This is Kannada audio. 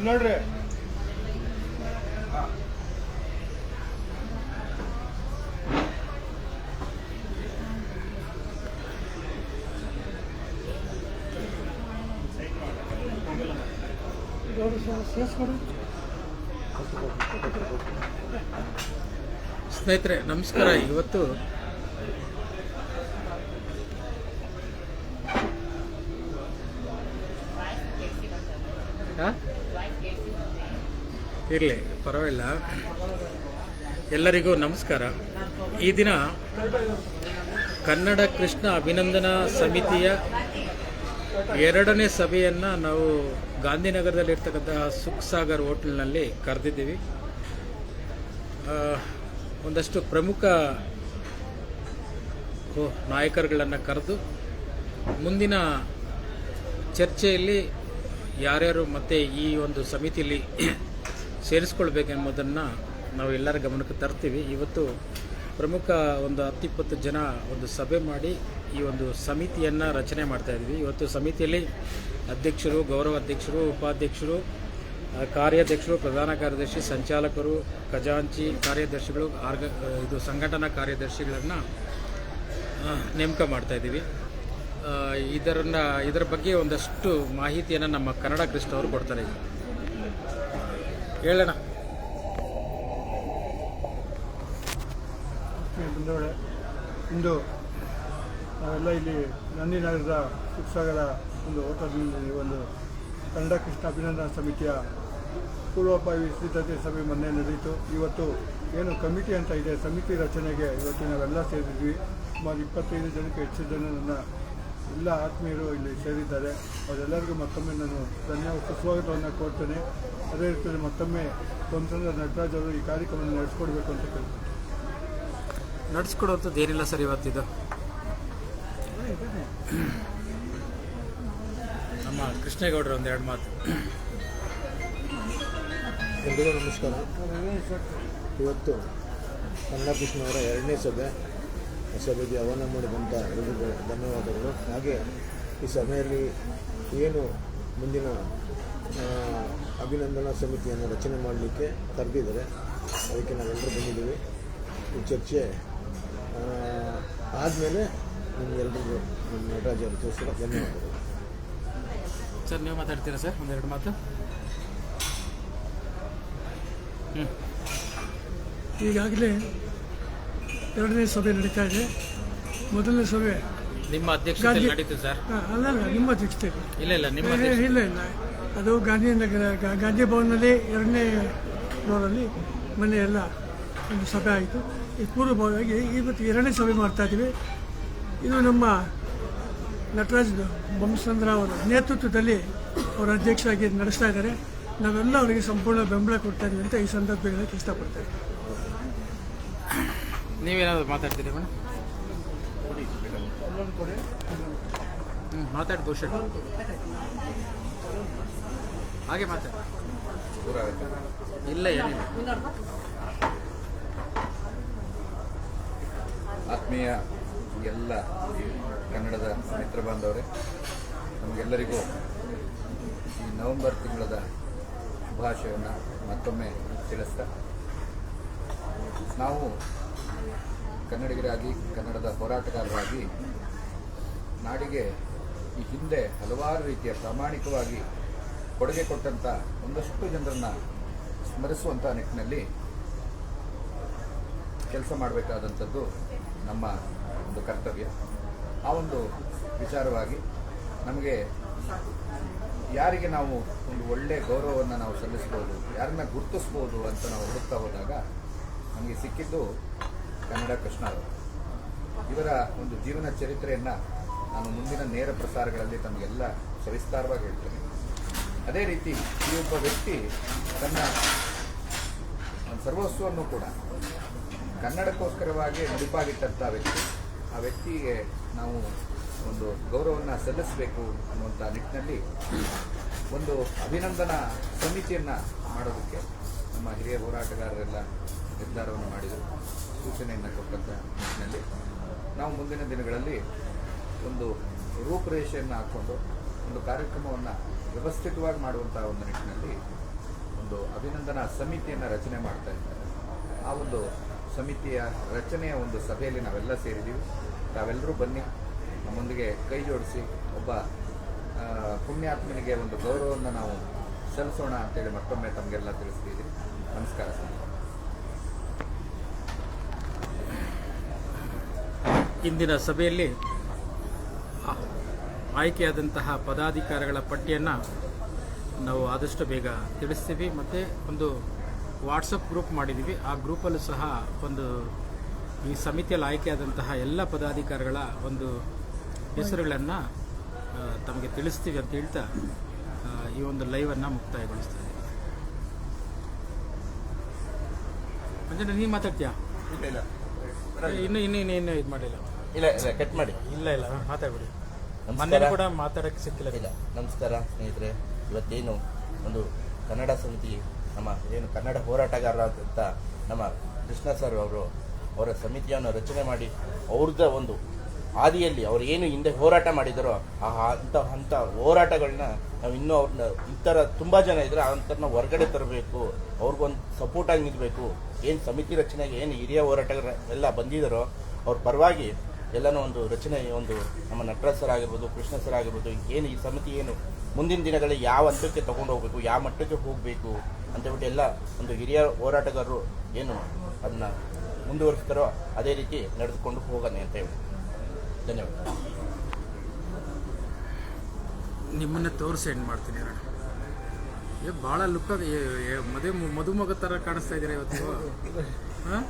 ನೋಡ್ರಿ ಸ್ನೇಹಿತರೆ ನಮಸ್ಕಾರ. ಇವತ್ತು ಇರಲಿ ಪರವಾಗಿಲ್ಲ. ಎಲ್ಲರಿಗೂ ನಮಸ್ಕಾರ. ಈ ದಿನ ಕನ್ನಡ ಕೃಷ್ಣ ಅಭಿನಂದನಾ ಸಮಿತಿಯ 2ನೇ ಸಭೆಯನ್ನು ನಾವು ಗಾಂಧಿನಗರದಲ್ಲಿರ್ತಕ್ಕಂತಹ ಸುಖ್ ಸಾಗರ್ ಹೋಟೆಲ್ನಲ್ಲಿ ಕರೆದಿದ್ದೀವಿ. ಒಂದಷ್ಟು ಪ್ರಮುಖ ನಾಯಕರುಗಳನ್ನು ಕರೆದು ಮುಂದಿನ ಚರ್ಚೆಯಲ್ಲಿ ಯಾರ್ಯಾರು ಮತ್ತೆ ಈ ಒಂದು ಸಮಿತಿಯಲ್ಲಿ ಸೇರಿಸ್ಕೊಳ್ಬೇಕೆಂಬುದನ್ನು ನಾವು ಎಲ್ಲರ ಗಮನಕ್ಕೆ ತರ್ತೀವಿ. ಇವತ್ತು ಪ್ರಮುಖ ಒಂದು 10-20 ಜನ ಒಂದು ಸಭೆ ಮಾಡಿ ಈ ಒಂದು ಸಮಿತಿಯನ್ನು ರಚನೆ ಮಾಡ್ತಾ ಇದ್ವಿ. ಇವತ್ತು ಸಮಿತಿಯಲ್ಲಿ ಅಧ್ಯಕ್ಷರು, ಗೌರವ ಅಧ್ಯಕ್ಷರು, ಉಪಾಧ್ಯಕ್ಷರು, ಕಾರ್ಯಾಧ್ಯಕ್ಷರು, ಪ್ರಧಾನ ಕಾರ್ಯದರ್ಶಿ, ಸಂಚಾಲಕರು, ಖಜಾಂಚಿ, ಕಾರ್ಯದರ್ಶಿಗಳು, ಇದು ಸಂಘಟನಾ ಕಾರ್ಯದರ್ಶಿಗಳನ್ನು ನೇಮಕ ಮಾಡ್ತಾ ಇದ್ದೀವಿ. ಇದರ ಬಗ್ಗೆ ಒಂದಷ್ಟು ಮಾಹಿತಿಯನ್ನು ನಮ್ಮ ಕನ್ನಡ ಕೃಷ್ಣ ಅವರು ಕೊಡ್ತಾರೆ. ಹೇಳೋಣ. ಇಂದು ನಾವೆಲ್ಲ ಇಲ್ಲಿ ಗಾಂಧಿನಗರದ ಸುಖಸಾಗರ ಒಂದು ಹೋಟೆಲ್ನಲ್ಲಿ ಒಂದು ಕನ್ನಡ ಕೃಷ್ಣ ಅಭಿನಂದನಾ ಸಮಿತಿಯ ಪೂರ್ವಭಾವಿ ಸಿದ್ಧತೆ ಸಭೆ ಮೊನ್ನೆ ನಡೆಯಿತು. ಇವತ್ತು ಏನು ಕಮಿಟಿ ಅಂತ ಇದೆ, ಸಮಿತಿ ರಚನೆಗೆ ಇವತ್ತು ನಾವೆಲ್ಲ ಸೇರಿದ್ವಿ. ಸುಮಾರು 25 ಜನಕ್ಕೆ ಹೆಚ್ಚು ಜನ ನನ್ನ ಎಲ್ಲ ಆತ್ಮೀಯರು ಇಲ್ಲಿ ಸೇರಿದ್ದಾರೆ. ಅವರೆಲ್ಲರಿಗೂ ಮತ್ತೊಮ್ಮೆ ನಾನು ಸುಸ್ವಾಗತವನ್ನು ಕೋರ್ತೇನೆ. ಅದೇ ರೀತಿಯಲ್ಲಿ ಮತ್ತೊಮ್ಮೆ ಸೋಮಚಂದ್ರ ನಟರಾಜ್ ಅವರು ಈ ಕಾರ್ಯಕ್ರಮವನ್ನು ನಡೆಸ್ಕೊಡ್ಬೇಕು ಅಂತ ಕೇಳ್ತೀನಿ. ನಡೆಸ್ಕೊಡೋಂಥದ್ದು ಏನಿಲ್ಲ ಸರ್. ಇವತ್ತಿದು ನಮ್ಮ ಕೃಷ್ಣೇಗೌಡರು ಒಂದೆರಡು ಮಾತು. ಎಲ್ರಿಗೂ ನಮಸ್ಕಾರ. ಇವತ್ತು ಕನ್ನಡ ಕೃಷ್ಣವರ 2ನೇ ಸಭೆಗೆ ಆಹ್ವಾನ ಮಾಡಿದಂಥ ಎಲ್ಲರಿಗೂ ಧನ್ಯವಾದಗಳು. ಹಾಗೆ ಈ ಸಭೆಯಲ್ಲಿ ಏನು ಮುಂದಿನ ಅಭಿನಂದನಾ ಸಮಿತಿಯನ್ನು ರಚನೆ ಮಾಡಲಿಕ್ಕೆ ಕರೆದಿದ್ದಾರೆ, ಅದಕ್ಕೆ ನಾವೆಲ್ಲರೂ ಬಂದಿದ್ದೀವಿ. ಈ ಚರ್ಚೆ ಆದಮೇಲೆ ನಿಮಗೆಲ್ಲರಿಗೂ ನಮ್ಮ ನಟರಾಜ್ ಅವರು ತಿಳಿಸಲು ಧನ್ಯವಾದಗಳು. ಸರ್ ನೀವು ಮಾತಾಡ್ತೀರಾ ಸರ್ ಒಂದೆರಡು ಮಾತು? ಈಗಾಗಲೇ 2ನೇ ಸಭೆ ನಡೀತಾ ಇದೆ. ಮೊದಲನೇ ಸಭೆ ನಿಮ್ಮ ಅಧ್ಯಕ್ಷತೆಯಲ್ಲಿ ನಡೀತು ಸರ್? ಅಲ್ಲ, ನಿಮ್ಮ ಅಧ್ಯಕ್ಷತೆಯಲ್ಲಿ. ಇಲ್ಲ ನಿಮ್ಮ ಇಲ್ಲ, ಅದು ಗಾಂಧಿನಗರ ಗಾಂಧಿ ಭವನದಲ್ಲಿ 2ನೇ ಫ್ಲೋರಲ್ಲಿ ಮೊನ್ನೆ ಎಲ್ಲ ಒಂದು ಸಭೆ ಆಯಿತು. ಈ ಪೂರ್ವಭಾವಿಯಾಗಿ ಇವತ್ತು 2ನೇ ಸಭೆ ಮಾಡ್ತಾ ಇದ್ದೀವಿ. ಇದು ನಮ್ಮ ನಟರಾಜ್ ಬೊಮ್ಮಸಂದ್ರ ಅವರ ನೇತೃತ್ವದಲ್ಲಿ ಅವರ ಅಧ್ಯಕ್ಷರಾಗಿ ನಡೆಸ್ತಾ ಇದ್ದಾರೆ. ನಾವೆಲ್ಲ ಅವರಿಗೆ ಸಂಪೂರ್ಣ ಬೆಂಬಲ ಕೊಡ್ತಾ ಇದ್ದೀವಿ ಅಂತ ಈ ಸಂದರ್ಭ ಹೇಳಕ್ಕೆ ಇಷ್ಟಪಡ್ತೇವೆ. ನೀವೇನಾದ್ರು ಮಾತಾಡ್ತೀರಿ ಮೇಡಮ್? ಮಾತಾಡಿ ಭೂಷಣ್, ಹಾಗೆ ಮಾತಾಡಿ. ಇಲ್ಲ ಏನಿಲ್ಲ. ಆತ್ಮೀಯ ಎಲ್ಲ ಕನ್ನಡದ ಮಿತ್ರ ಬಾಂಧವರೇ, ನಮಗೆಲ್ಲರಿಗೂ ಈ ನವೆಂಬರ್ ತಿಂಗಳದ ಶುಭಾಶಯವನ್ನು ಮತ್ತೊಮ್ಮೆ ತಿಳಿಸ್ತಾ, ನಾವು ಕನ್ನಡಿಗರಾಗಿ, ಕನ್ನಡದ ಹೋರಾಟಗಾರರಾಗಿ ನಾಡಿಗೆ ಈ ಹಿಂದೆ ಹಲವಾರು ರೀತಿಯ ಪ್ರಾಮಾಣಿಕವಾಗಿ ಕೊಡುಗೆ ಕೊಟ್ಟಂಥ ಒಂದಷ್ಟು ಜನರನ್ನು ಸ್ಮರಿಸುವಂಥ ನಿಟ್ಟಿನಲ್ಲಿ ಕೆಲಸ ಮಾಡಬೇಕಾದಂಥದ್ದು ನಮ್ಮ ಒಂದು ಕರ್ತವ್ಯ. ಆ ಒಂದು ವಿಚಾರವಾಗಿ ನಮಗೆ ಯಾರಿಗೆ ನಾವು ಒಂದು ಒಳ್ಳೆಯ ಗೌರವವನ್ನು ನಾವು ಸಲ್ಲಿಸ್ಬೋದು, ಯಾರನ್ನ ಗುರುತಿಸ್ಬೋದು ಅಂತ ನಾವು ಹುಡುಕ್ತಾ ಹೋದಾಗ ನಮಗೆ ಸಿಕ್ಕಿದ್ದು ಕನ್ನಡ ಕೃಷ್ಣ ಅವರು. ಇವರ ಒಂದು ಜೀವನ ಚರಿತ್ರೆಯನ್ನು ನಾನು ಮುಂದಿನ ನೇರ ಪ್ರಸಾರಗಳಲ್ಲಿ ತಮಗೆಲ್ಲ ಸವಿಸ್ತಾರವಾಗಿ ಹೇಳ್ತೇನೆ. ಅದೇ ರೀತಿ ಈ ಒಬ್ಬ ವ್ಯಕ್ತಿ ತನ್ನ ಸರ್ವಸ್ವವನ್ನು ಕೂಡ ಕನ್ನಡಕ್ಕೋಸ್ಕರವಾಗಿ ಮುಡಿಪಾಗಿಟ್ಟಂಥ ವ್ಯಕ್ತಿ. ಆ ವ್ಯಕ್ತಿಗೆ ನಾವು ಒಂದು ಗೌರವವನ್ನು ಸಲ್ಲಿಸಬೇಕು ಅನ್ನುವಂಥ ನಿಟ್ಟಿನಲ್ಲಿ ಒಂದು ಅಭಿನಂದನಾ ಸಮಿತಿಯನ್ನು ಮಾಡೋದಕ್ಕೆ ನಮ್ಮ ಹಿರಿಯ ಹೋರಾಟಗಾರರೆಲ್ಲ ನಿರ್ಧಾರವನ್ನು ಮಾಡಿದರು, ಸೂಚನೆಯನ್ನು ಕೊಟ್ಟಂಥ ನಿಟ್ಟಿನಲ್ಲಿ ನಾವು ಮುಂದಿನ ದಿನಗಳಲ್ಲಿ ಒಂದು ರೂಪುರೇಷೆಯನ್ನು ಹಾಕ್ಕೊಂಡು ಒಂದು ಕಾರ್ಯಕ್ರಮವನ್ನು ವ್ಯವಸ್ಥಿತವಾಗಿ ಮಾಡುವಂಥ ಒಂದು ನಿಟ್ಟಿನಲ್ಲಿ ಒಂದು ಅಭಿನಂದನಾ ಸಮಿತಿಯನ್ನು ರಚನೆ ಮಾಡ್ತಾ ಇದ್ದಾರೆ. ಆ ಒಂದು ಸಮಿತಿಯ ರಚನೆಯ ಒಂದು ಸಭೆಯಲ್ಲಿ ನಾವೆಲ್ಲ ಸೇರಿದ್ದೀವಿ. ತಾವೆಲ್ಲರೂ ಬನ್ನಿ, ನಮ್ಮೊಂದಿಗೆ ಕೈ ಜೋಡಿಸಿ ಒಬ್ಬ ಪುಣ್ಯಾತ್ಮನಿಗೆ ಒಂದು ಗೌರವವನ್ನು ನಾವು ಸಲ್ಲಿಸೋಣ ಅಂತೇಳಿ ಮತ್ತೊಮ್ಮೆ ತಮಗೆಲ್ಲ ತಿಳಿಸ್ತಿದ್ದೀವಿ. ನಮಸ್ಕಾರ ಸರ್. ಇಂದಿನ ಸಭೆಯಲ್ಲಿ ಆಯ್ಕೆಯಾದಂತಹ ಪದಾಧಿಕಾರಿಗಳ ಪಟ್ಟಿಯನ್ನು ನಾವು ಆದಷ್ಟು ಬೇಗ ತಿಳಿಸ್ತೀವಿ. ಮತ್ತು ಒಂದು ವಾಟ್ಸಪ್ ಗ್ರೂಪ್ ಮಾಡಿದ್ದೀವಿ. ಆ ಗ್ರೂಪಲ್ಲೂ ಸಹ ಒಂದು ಈ ಸಮಿತಿಯಲ್ಲಿ ಆಯ್ಕೆಯಾದಂತಹ ಎಲ್ಲ ಪದಾಧಿಕಾರಿಗಳ ಒಂದು ಹೆಸರುಗಳನ್ನು ತಮಗೆ ತಿಳಿಸ್ತೀವಿ ಅಂತ ಹೇಳ್ತಾ ಈ ಒಂದು ಲೈವನ್ನು ಮುಕ್ತಾಯಗೊಳಿಸ್ತಾ ಇದ್ದೀವಿ. ಮಂಜಣ್ಣ, ನೀನು ಮಾತಾಡ್ತೀಯಾ? ಇನ್ನು ಇದು ಮಾಡಿಲ್ಲ. ಇಲ್ಲ ಕಟ್ ಮಾಡಿ. ಇಲ್ಲ ಮಾತಾಡ್ಬಿಡಿ. ಮೊನ್ನೆ ಕೂಡ ಮಾತಾಡೋಕ್ಕೆ ಸಿಕ್ಕಿಲ್ಲ. ಇಲ್ಲ. ನಮಸ್ಕಾರ ಸ್ನೇಹಿತರೆ. ಇವತ್ತೇನು ಒಂದು ಕನ್ನಡ ಸಮಿತಿ, ನಮ್ಮ ಏನು ಕನ್ನಡ ಹೋರಾಟಗಾರರಾದಂಥ ನಮ್ಮ ಕೃಷ್ಣ ಸರ್ ಅವರ ಸಮಿತಿಯನ್ನು ರಚನೆ ಮಾಡಿ ಅವ್ರದ್ದ ಒಂದು ಹಾದಿಯಲ್ಲಿ ಅವ್ರು ಏನು ಹಿಂದೆ ಹೋರಾಟ ಮಾಡಿದಾರೋ ಅಂಥ ಹೋರಾಟಗಳನ್ನ ನಾವು ಇನ್ನೂ ಅವ್ರನ್ನ ಈ ಥರ ತುಂಬ ಜನ ಇದ್ರೆ ಅಂಥವ್ರನ್ನ ಹೊರಗಡೆ ತರಬೇಕು, ಅವ್ರಿಗೊಂದು ಸಪೋರ್ಟಾಗಿ ನಿಲ್ಲಬೇಕು. ಏನು ಸಮಿತಿ ರಚನೆಗೆ ಏನು ಹಿರಿಯ ಹೋರಾಟಗಾರ ಎಲ್ಲ ಬಂದಿದ್ದಾರೋ ಅವ್ರ ಪರವಾಗಿ ಎಲ್ಲನೂ ಒಂದು ರಚನೆ, ಒಂದು ನಮ್ಮ ನಟರಾಜ್ ಸರ್ ಆಗಿರ್ಬೋದು, ಕೃಷ್ಣ ಸರ್ ಆಗಿರ್ಬೋದು, ಏನು ಈ ಸಮಿತಿ ಏನು ಮುಂದಿನ ದಿನಗಳಲ್ಲಿ ಯಾವ ಹಂತಕ್ಕೆ ತೊಗೊಂಡು ಹೋಗಬೇಕು, ಯಾವ ಮಟ್ಟಕ್ಕೆ ಹೋಗಬೇಕು ಅಂತೇಳ್ಬಿಟ್ಟು ಎಲ್ಲ ಒಂದು ಹಿರಿಯ ಹೋರಾಟಗಾರರು ಏನು ಅದನ್ನ ಮುಂದುವರಿಸ್ತಾರೋ ಅದೇ ರೀತಿ ನಡೆದುಕೊಂಡು ಹೋಗೋಣ ಅಂತ ಹೇಳಿ. ಧನ್ಯವಾದ. ನಿಮ್ಮನ್ನೇ ತೋರಿಸಿ ಎಂಡ್ ಮಾಡ್ತೀನಿ. ಭಾಳ ಲುಕ್ ಮದುಮಗ ಥರ ಕಾಣಿಸ್ತಾ ಇದ್ದೀರಾ ಇವತ್ತು. ಹಾಂ